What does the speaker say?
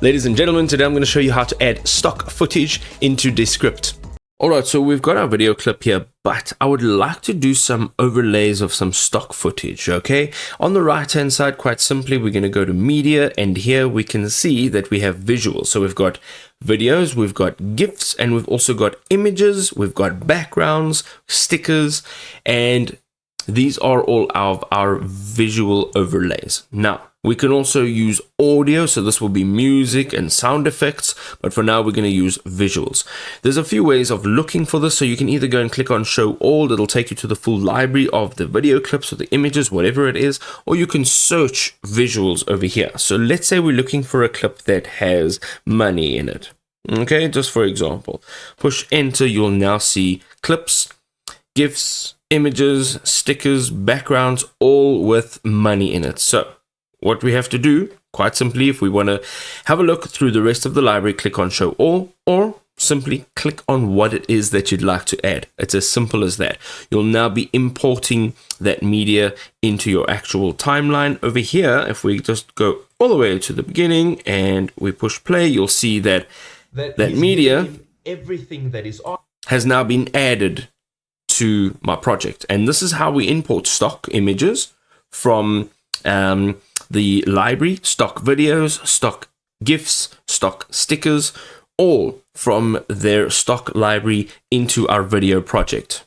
Ladies and gentlemen, today I'm going to show you how to add stock footage into Descript. Alright, so we've got our video clip here, but I would like to do some overlays of some stock footage, okay? On the right hand side, quite simply, we're going to go to media, and here we can see that we have visuals. So we've got videos, we've got GIFs, and we've also got images, we've got backgrounds, stickers, and these are all of our visual overlays. Now, we can also use audio, so this will be music and sound effects, but for now we're going to use visuals. There's a few ways of looking for this, so you can either go and click on show all, it'll take you to the full library of the video clips or the images, whatever it is, or you can search visuals over here. So let's say we're looking for a clip that has money in it. Okay, just for example, push enter, you'll now see clips, GIFs, images, stickers, backgrounds, all with money in it. So what we have to do, quite simply, if we want to have a look through the rest of the library, click on show all, or simply click on what it is that you'd like to add. It's as simple as that. You'll now be importing that media into your actual timeline. Over here, if we just go all the way to the beginning and we push play, you'll see that media, everything that is on, has now been added to my project. And this is how we import stock images from the library, stock videos, stock GIFs, stock stickers, all from their stock library into our video project.